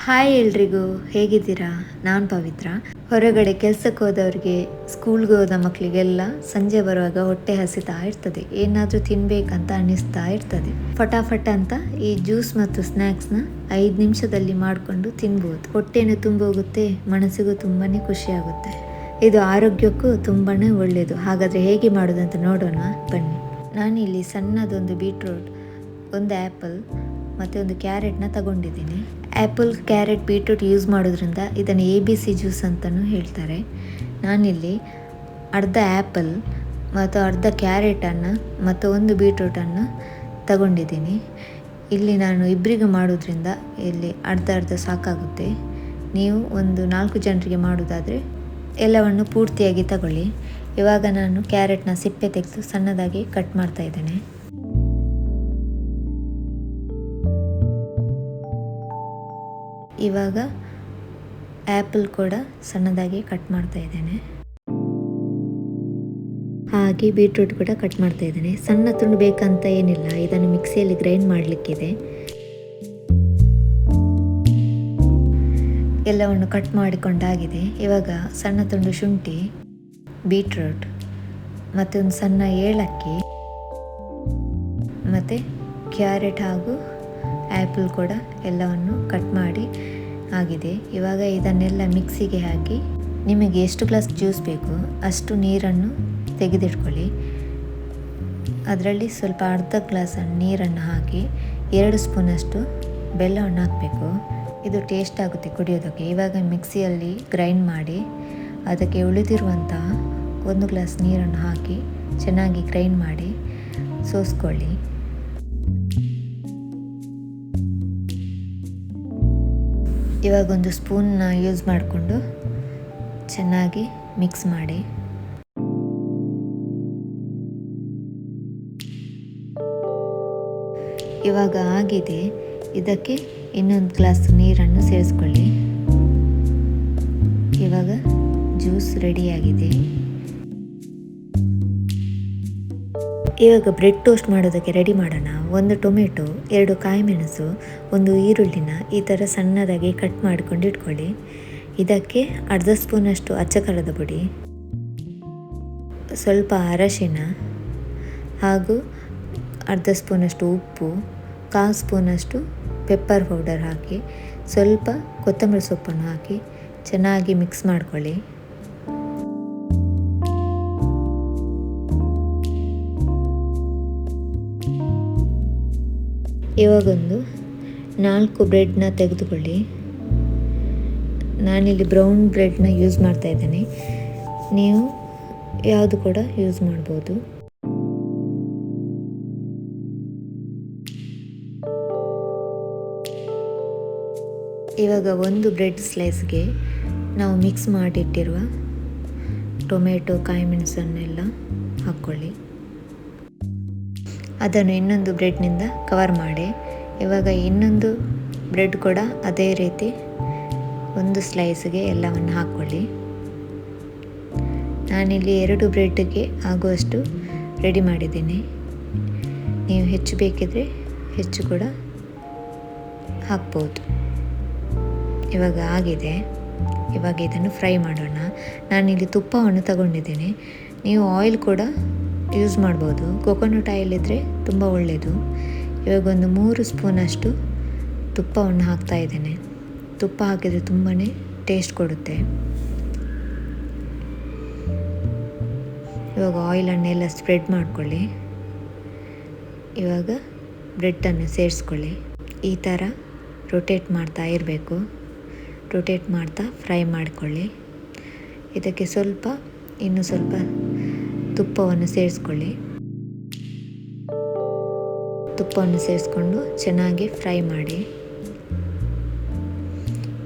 Hi ಎಲ್ರಿಗೂ, ಹೇಗಿದ್ದೀರಾ? ನಾನು ಪವಿತ್ರ. ಹೊರಗಡೆ ಕೆಲಸಕ್ಕೆ ಹೋದವ್ರಿಗೆ, ಸ್ಕೂಲ್ಗೆ ಹೋದ ಮಕ್ಕಳಿಗೆಲ್ಲ ಸಂಜೆ ಬರುವಾಗ ಹೊಟ್ಟೆ ಹಸಿತಾ ಇರ್ತದೆ. ಏನಾದರೂ ತಿನ್ಬೇಕಂತ ಅನ್ನಿಸ್ತಾ ಇರ್ತದೆ. ಫಟಾಫಟ್ ಅಂತ ಈ ಜ್ಯೂಸ್ ಮತ್ತು ಸ್ನ್ಯಾಕ್ಸ್ನ 5 ನಿಮಿಷದಲ್ಲಿ ಮಾಡಿಕೊಂಡು ತಿನ್ಬೋದು. ಹೊಟ್ಟೆನೂ ತುಂಬೋಗುತ್ತೆ, ಮನಸ್ಸಿಗೂ ತುಂಬಾ ಖುಷಿ ಆಗುತ್ತೆ. ಇದು ಆರೋಗ್ಯಕ್ಕೂ ತುಂಬಾ ಒಳ್ಳೆಯದು. ಹಾಗಾದರೆ ಹೇಗೆ ಮಾಡೋದಂತ ನೋಡೋಣ ಬನ್ನಿ. ನಾನಿಲ್ಲಿ ಸಣ್ಣದೊಂದು ಬೀಟ್ರೂಟ್, ಒಂದು ಆ್ಯಪಲ್ ಮತ್ತು ಒಂದು ಕ್ಯಾರೆಟ್ನ ತಗೊಂಡಿದ್ದೀನಿ. ಆ್ಯಪಲ್, ಕ್ಯಾರೆಟ್, ಬೀಟ್ರೂಟ್ ಯೂಸ್ ಮಾಡೋದ್ರಿಂದ ಇದನ್ನು ABC ಜ್ಯೂಸ್ ಅಂತಲೂ ಹೇಳ್ತಾರೆ. ನಾನಿಲ್ಲಿ ಅರ್ಧ ಆ್ಯಪಲ್ ಮತ್ತು ಅರ್ಧ ಕ್ಯಾರೆಟನ್ನು ಮತ್ತು ಒಂದು ಬೀಟ್ರೂಟನ್ನು ತಗೊಂಡಿದ್ದೀನಿ. ಇಲ್ಲಿ ನಾನು ಇಬ್ಬರಿಗೆ ಮಾಡೋದ್ರಿಂದ ಇಲ್ಲಿ ಅರ್ಧ ಸಾಕಾಗುತ್ತೆ. ನೀವು ಒಂದು 4 ಜನರಿಗೆ ಮಾಡೋದಾದರೆ ಎಲ್ಲವನ್ನು ಪೂರ್ತಿಯಾಗಿ ತಗೊಳ್ಳಿ. ಇವಾಗ ನಾನು ಕ್ಯಾರೆಟ್ನ ಸಿಪ್ಪೆ ತೆಗೆದು ಸಣ್ಣದಾಗಿ ಕಟ್ ಮಾಡ್ತಾ ಇದ್ದೇನೆ. ಇವಾಗ ಆ್ಯಪಲ್ ಕೂಡ ಸಣ್ಣದಾಗಿ ಕಟ್ ಮಾಡ್ತಾ ಇದ್ದೇನೆ. ಹಾಗೆ ಬೀಟ್ರೂಟ್ ಕೂಡ ಕಟ್ ಮಾಡ್ತಾ ಇದ್ದೇನೆ. ಸಣ್ಣ ತುಂಡು ಬೇಕಂತ ಏನಿಲ್ಲ, ಇದನ್ನು ಮಿಕ್ಸಿಯಲ್ಲಿ ಗ್ರೈಂಡ್ ಮಾಡಲಿಕ್ಕಿದೆ. ಎಲ್ಲವನ್ನು ಕಟ್ ಮಾಡಿಕೊಂಡಾಗಿದೆ. ಇವಾಗ ಸಣ್ಣ ತುಂಡು ಶುಂಠಿ, ಬೀಟ್ರೂಟ್ ಮತ್ತು ಒಂದು ಸಣ್ಣ ಏಲಕ್ಕಿ ಮತ್ತು ಕ್ಯಾರೆಟ್ ಹಾಗೂ ಆ್ಯಪಲ್ ಕೂಡ ಎಲ್ಲವನ್ನು ಕಟ್ ಮಾಡಿ ಆಗಿದೆ. ಇವಾಗ ಇದನ್ನೆಲ್ಲ ಮಿಕ್ಸಿಗೆ ಹಾಕಿ ನಿಮಗೆ ಎಷ್ಟು ಗ್ಲಾಸ್ ಜ್ಯೂಸ್ ಬೇಕು ಅಷ್ಟು ನೀರನ್ನು ತೆಗೆದಿಟ್ಕೊಳ್ಳಿ. ಅದರಲ್ಲಿ ಸ್ವಲ್ಪ ಅರ್ಧ ಗ್ಲಾಸ್ ನೀರನ್ನು ಹಾಕಿ 2 ಸ್ಪೂನಷ್ಟು ಬೆಲ್ಲವನ್ನು ಹಾಕಬೇಕು. ಇದು ಟೇಸ್ಟ್ ಆಗುತ್ತೆ ಕುಡಿಯೋದಕ್ಕೆ. ಇವಾಗ ಮಿಕ್ಸಿಯಲ್ಲಿ ಗ್ರೈಂಡ್ ಮಾಡಿ ಅದಕ್ಕೆ ಉಳಿದಿರುವಂತಹ 1 ಗ್ಲಾಸ್ ನೀರನ್ನು ಹಾಕಿ ಚೆನ್ನಾಗಿ ಗ್ರೈಂಡ್ ಮಾಡಿ ಸೋಸ್ಕೊಳ್ಳಿ. ಇವಾಗ ಒಂದು ಸ್ಪೂನ್ನ ಯೂಸ್ ಮಾಡಿಕೊಂಡು ಚೆನ್ನಾಗಿ ಮಿಕ್ಸ್ ಮಾಡಿ. ಇವಾಗ ಆಗಿದೆ. ಇದಕ್ಕೆ ಇನ್ನೊಂದು ಗ್ಲಾಸ್ ನೀರನ್ನು ಸೇರಿಸ್ಕೊಳ್ಳಿ. ಇವಾಗ ಜ್ಯೂಸ್ ರೆಡಿಯಾಗಿದೆ. ಇವಾಗ ಬ್ರೆಡ್ ಟೋಸ್ಟ್ ಮಾಡೋದಕ್ಕೆ ರೆಡಿ ಮಾಡೋಣ. 1 ಟೊಮೆಟೊ, 2 ಕಾಯಿಮೆಣಸು, 1 ಈರುಳ್ಳಿನ ಈ ಥರ ಸಣ್ಣದಾಗಿ ಕಟ್ ಮಾಡಿಕೊಂಡು ಇಟ್ಕೊಳ್ಳಿ. ಇದಕ್ಕೆ ಅರ್ಧ ಸ್ಪೂನಷ್ಟು ಅಚ್ಚ ಖಾರದ ಪುಡಿ, ಸ್ವಲ್ಪ ಅರಶಿನ ಹಾಗೂ ಅರ್ಧ ಸ್ಪೂನಷ್ಟು ಉಪ್ಪು, 1/4 ಸ್ಪೂನಷ್ಟು ಪೆಪ್ಪರ್ ಪೌಡರ್ ಹಾಕಿ ಸ್ವಲ್ಪ ಕೊತ್ತಂಬರಿ ಸೊಪ್ಪನ್ನು ಹಾಕಿ ಚೆನ್ನಾಗಿ ಮಿಕ್ಸ್ ಮಾಡ್ಕೊಳ್ಳಿ. ಇವಾಗೊಂದು 4 ಬ್ರೆಡ್ನ ತೆಗೆದುಕೊಳ್ಳಿ. ನಾನಿಲ್ಲಿ ಬ್ರೌನ್ ಬ್ರೆಡ್ನ ಯೂಸ್ ಮಾಡ್ತಾ ಇದ್ದೇನೆ. ನೀವು ಯಾವುದು ಕೂಡ ಯೂಸ್ ಮಾಡ್ಬೋದು. ಇವಾಗ ಒಂದು ಬ್ರೆಡ್ ಸ್ಲೈಸ್ಗೆ ನಾವು ಮಿಕ್ಸ್ ಮಾಡಿಟ್ಟಿರುವ ಟೊಮೆಟೊ, ಕಾಯಿಮೆಣಸನ್ನೆಲ್ಲ ಹಾಕ್ಕೊಳ್ಳಿ. ಅದನ್ನು ಇನ್ನೊಂದು ಬ್ರೆಡ್ನಿಂದ ಕವರ್ ಮಾಡಿ. ಇವಾಗ ಇನ್ನೊಂದು ಬ್ರೆಡ್ ಕೂಡ ಅದೇ ರೀತಿ ಒಂದು ಸ್ಲೈಸ್ಗೆ ಎಲ್ಲವನ್ನು ಹಾಕ್ಕೊಳ್ಳಿ. ನಾನಿಲ್ಲಿ 2 ಬ್ರೆಡ್ಗೆ ಆಗುವಷ್ಟು ರೆಡಿ ಮಾಡಿದ್ದೀನಿ. ನೀವು ಹೆಚ್ಚು ಬೇಕಿದ್ರೆ ಹೆಚ್ಚು ಕೂಡ ಹಾಕ್ಬೋದು. ಇವಾಗ ಆಗಿದೆ. ಇವಾಗ ಇದನ್ನು ಫ್ರೈ ಮಾಡೋಣ. ನಾನಿಲ್ಲಿ ತುಪ್ಪವನ್ನು ತಗೊಂಡಿದ್ದೀನಿ. ನೀವು ಆಯಿಲ್ ಕೂಡ ಯೂಸ್ ಮಾಡ್ಬೋದು. ಕೊಕೊನಟ್ ಆಯಿಲ್ ಇದ್ದರೆ ತುಂಬ ಒಳ್ಳೆಯದು. ಇವಾಗ ಒಂದು 3 ಸ್ಪೂನಷ್ಟು ತುಪ್ಪವನ್ನು ಹಾಕ್ತಾ ಇದ್ದೇನೆ. ತುಪ್ಪ ಹಾಕಿದರೆ ತುಂಬಾ ಟೇಸ್ಟ್ ಕೊಡುತ್ತೆ. ಇವಾಗ ಆಯಿಲನ್ನೆಲ್ಲ ಸ್ಪ್ರೆಡ್ ಮಾಡಿಕೊಳ್ಳಿ. ಇವಾಗ ಬ್ರೆಡ್ಡನ್ನು ಸೇರಿಸ್ಕೊಳ್ಳಿ. ಈ ಥರ ರೊಟೇಟ್ ಮಾಡ್ತಾ ಇರಬೇಕು. ರೊಟೇಟ್ ಮಾಡ್ತಾ ಫ್ರೈ ಮಾಡಿಕೊಳ್ಳಿ. ಇದಕ್ಕೆ ಇನ್ನೂ ಸ್ವಲ್ಪ ತುಪ್ಪವನ್ನು ಸೇರಿಸ್ಕೊಳ್ಳಿ. ತುಪ್ಪವನ್ನು ಸೇರಿಸ್ಕೊಂಡು ಚೆನ್ನಾಗಿ ಫ್ರೈ ಮಾಡಿ.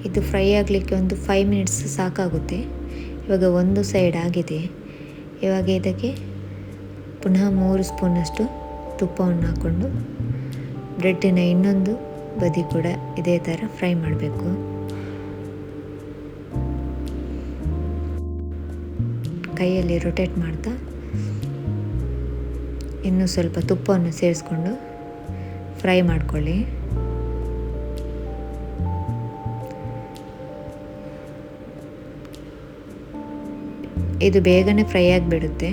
ಇದು ಫ್ರೈ ಆಗಲಿಕ್ಕೆ ಒಂದು 5 ಮಿನಿಟ್ಸ್ ಸಾಕಾಗುತ್ತೆ. ಇವಾಗ ಒಂದು ಸೈಡ್ ಆಗಿದೆ. ಇವಾಗ ಇದಕ್ಕೆ ಪುನಃ 3 ಸ್ಪೂನಷ್ಟು ತುಪ್ಪವನ್ನು ಹಾಕ್ಕೊಂಡು ಬ್ರೆಡ್ಡಿನ ಇನ್ನೊಂದು ಬದಿ ಕೂಡ ಇದೇ ಥರ ಫ್ರೈ ಮಾಡಬೇಕು. ಕೈಯಲ್ಲಿ ರೊಟೇಟ್ ಮಾಡ್ತಾ ಇನ್ನೂ ಸ್ವಲ್ಪ ತುಪ್ಪವನ್ನು ಸೇರಿಸ್ಕೊಂಡು ಫ್ರೈ ಮಾಡ್ಕೊಳ್ಳಿ. ಇದು ಬೇಗನೆ ಫ್ರೈ ಆಗಿಬಿಡುತ್ತೆ.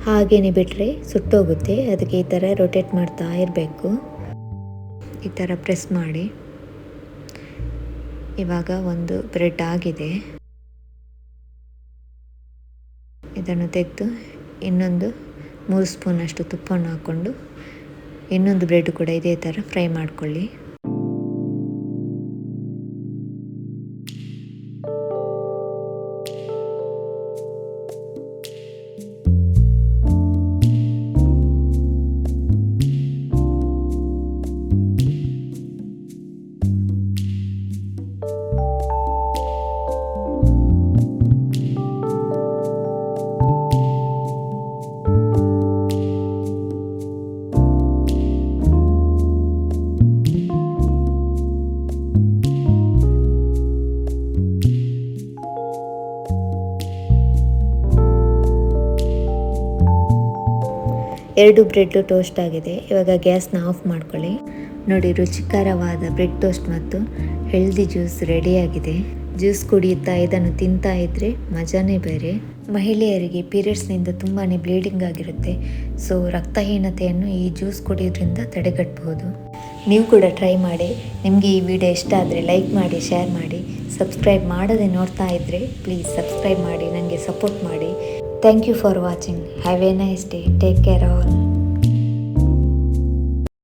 ಹಾಗೇನೆ ಬಿಟ್ಟರೆ ಸುಟ್ಟೋಗುತ್ತೆ. ಅದಕ್ಕೆ ಈ ಥರ ರೊಟೇಟ್ ಮಾಡ್ತಾ ಇರಬೇಕು. ಈ ಥರ ಪ್ರೆಸ್ ಮಾಡಿ. ಇವಾಗ ಒಂದು ಬ್ರೆಡ್ ಆಗಿದೆ. ಇದನ್ನು ತೆಗೆದು ಇನ್ನೊಂದು 3 ಸ್ಪೂನಷ್ಟು ತುಪ್ಪವನ್ನು ಹಾಕ್ಕೊಂಡು ಇನ್ನೊಂದು ಬ್ರೆಡ್ ಕೂಡ ಇದೇ ಥರ ಫ್ರೈ ಮಾಡಿಕೊಳ್ಳಿ. ಎರಡು ಬ್ರೆಡ್ ಟೋಸ್ಟ್ ಆಗಿದೆ. ಇವಾಗ ಗ್ಯಾಸ್ನ ಆಫ್ ಮಾಡ್ಕೊಳ್ಳಿ. ನೋಡಿ, ರುಚಿಕರವಾದ ಬ್ರೆಡ್ ಟೋಸ್ಟ್ ಮತ್ತು ಹೆಲ್ದಿ ಜ್ಯೂಸ್ ರೆಡಿಯಾಗಿದೆ. ಜ್ಯೂಸ್ ಕುಡಿಯುತ್ತಾ ಇದನ್ನು ತಿಂತಾ ಇದ್ದರೆ ಮಜಾನೇ ಬೇರೆ. ಮಹಿಳೆಯರಿಗೆ ಪೀರಿಯಡ್ಸ್ನಿಂದ ತುಂಬಾ ಬ್ಲೀಡಿಂಗ್ ಆಗಿರುತ್ತೆ. ಸೊ ರಕ್ತಹೀನತೆಯನ್ನು ಈ ಜ್ಯೂಸ್ ಕುಡಿಯೋದ್ರಿಂದ ತಡೆಗಟ್ಟಬಹುದು. ನೀವು ಕೂಡ ಟ್ರೈ ಮಾಡಿ. ನಿಮಗೆ ಈ ವಿಡಿಯೋ ಇಷ್ಟ ಆದರೆ ಲೈಕ್ ಮಾಡಿ, ಶೇರ್ ಮಾಡಿ. ಸಬ್ಸ್ಕ್ರೈಬ್ ಮಾಡದೆ ನೋಡ್ತಾ ಇದ್ದರೆ ಪ್ಲೀಸ್ ಸಬ್ಸ್ಕ್ರೈಬ್ ಮಾಡಿ, ನನಗೆ ಸಪೋರ್ಟ್ ಮಾಡಿ. Thank you for watching. Have a nice day. Take care all.